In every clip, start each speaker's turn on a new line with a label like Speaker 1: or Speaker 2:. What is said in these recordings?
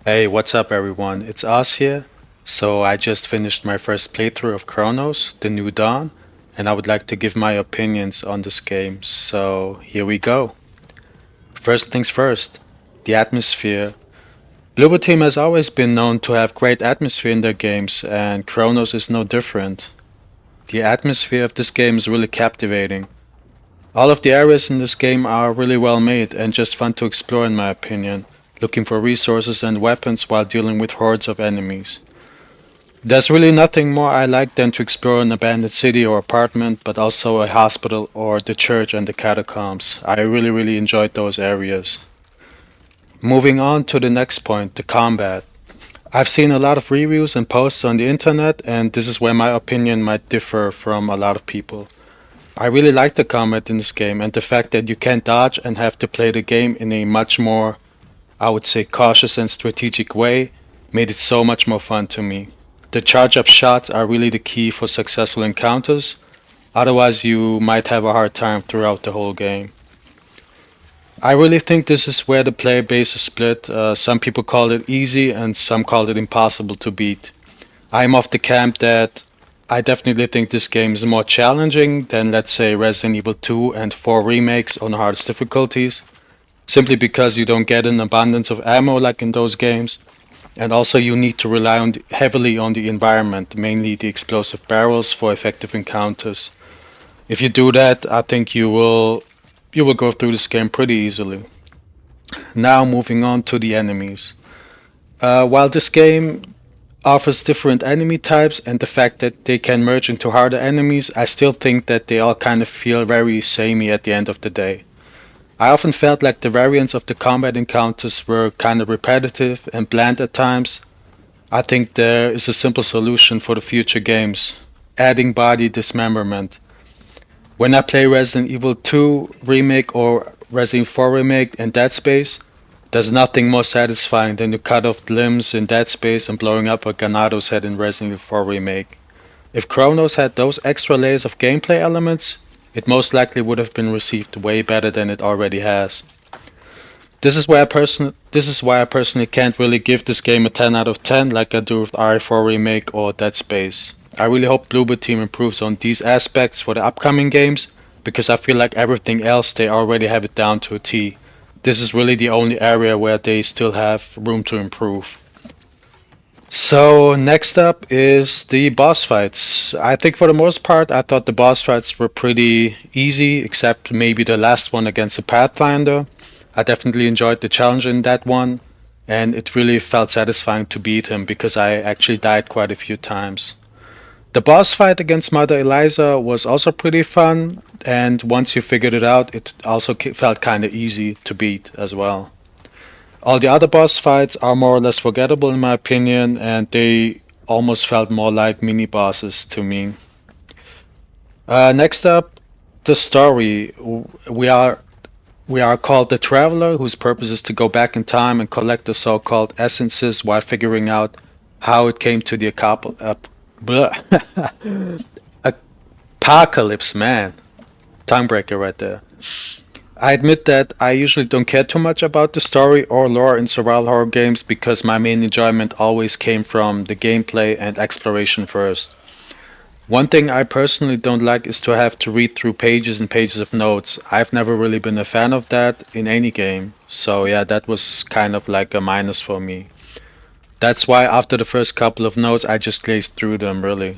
Speaker 1: Hey, what's up everyone? It's Us here. So I just finished my first playthrough of Cronos, The New Dawn, and I would like to give my opinions on this game. So here we go. First things first, the atmosphere. Bloober Team has always been known to have great atmosphere in their games, and Cronos is no different. The atmosphere of this game is really captivating. All of the areas in this game are really well made and just fun to explore in my opinion, looking for resources and weapons while dealing with hordes of enemies. There's really nothing more I like than to explore an abandoned city or apartment, but also a hospital or the church and the catacombs. I really enjoyed those areas. Moving on to the next point, the combat. I've seen a lot of reviews and posts on the internet, and this is where my opinion might differ from a lot of people. I really like the combat in this game and the fact that you can't dodge and have to play the game in a much more, I would say, cautious and strategic way made it so much more fun to me. The charge up shots are really the key for successful encounters, otherwise you might have a hard time throughout the whole game. I really think this is where the player base is split. Some people call it easy and some call it impossible to beat. I'm of the camp that I definitely think this game is more challenging than, let's say, Resident Evil 2 and 4 remakes on hardest difficulties, simply because you don't get an abundance of ammo like in those games, and also you need to rely heavily on the environment, mainly the explosive barrels for effective encounters. If you do that, I think you will go through this game pretty easily. Now moving on to the enemies. While this game offers different enemy types and the fact that they can merge into harder enemies, I still think that they all kind of feel very samey at the end of the day. I often felt like the variants of the combat encounters were kind of repetitive and bland at times. I think there is a simple solution for the future games, adding body dismemberment. When I play Resident Evil 2 Remake or Resident Evil 4 Remake and Dead Space, there's nothing more satisfying than to cut off limbs in Dead Space and blowing up a Ganado's head in Resident Evil 4 Remake. If Cronos had those extra layers of gameplay elements, it most likely would have been received way better than it already has. This is why I personally can't really give this game a 10 out of 10 like I do with RE4 Remake or Dead Space. I really hope Bloober Team improves on these aspects for the upcoming games, because I feel like everything else they already have it down to a T. This is really the only area where they still have room to improve. So next up is the boss fights. I think for the most part I thought the boss fights were pretty easy, except maybe the last one against the Pathfinder. I definitely enjoyed the challenge in that one, and it really felt satisfying to beat him because I actually died quite a few times. The boss fight against Mother Eliza was also pretty fun, and once you figured it out, it also felt kinda easy to beat as well. All the other boss fights are more or less forgettable in my opinion, and they almost felt more like mini bosses to me. Next up, the story. We are called the Traveler, whose purpose is to go back in time and collect the so-called essences while figuring out how it came to the apocalypse, man. Tongue breaker right there. I admit that I usually don't care too much about the story or lore in survival horror games because my main enjoyment always came from the gameplay and exploration first. One thing I personally don't like is to have to read through pages and pages of notes. I've never really been a fan of that in any game, so yeah, that was kind of like a minus for me. That's why after the first couple of notes I just glazed through them really.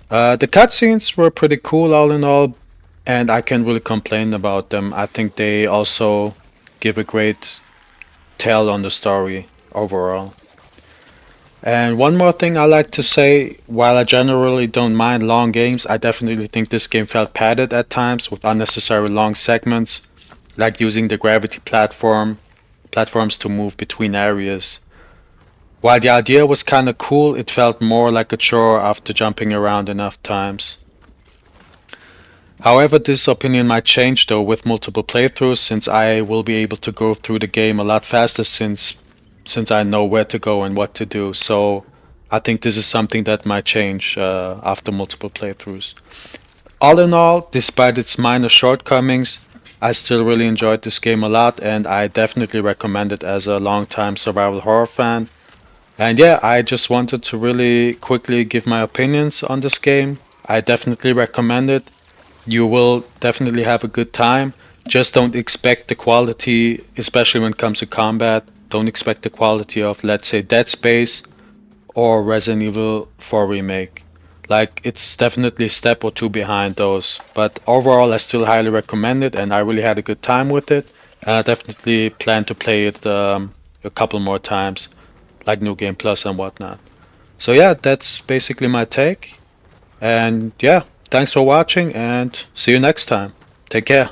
Speaker 1: The cutscenes were pretty cool all in all, and I can't really complain about them. I think they also give a great tell on the story overall. And one more thing I like to say, while I generally don't mind long games, I definitely think this game felt padded at times with unnecessary long segments, like using the gravity platforms to move between areas. While the idea was kinda cool, it felt more like a chore after jumping around enough times. However, this opinion might change though with multiple playthroughs, since I will be able to go through the game a lot faster since I know where to go and what to do. So I think this is something that might change after multiple playthroughs. All in all, despite its minor shortcomings, I still really enjoyed this game a lot, and I definitely recommend it as a long-time survival horror fan. And yeah, I just wanted to really quickly give my opinions on this game. I definitely recommend it. You will definitely have a good time. Just don't expect the quality, especially when it comes to combat. Don't expect the quality of, let's say, Dead Space or Resident Evil 4 Remake. Like, it's definitely a step or two behind those. But overall, I still highly recommend it, and I really had a good time with it. And I definitely plan to play it a couple more times, like New Game Plus and whatnot. So yeah, that's basically my take. And yeah, thanks for watching, and see you next time. Take care.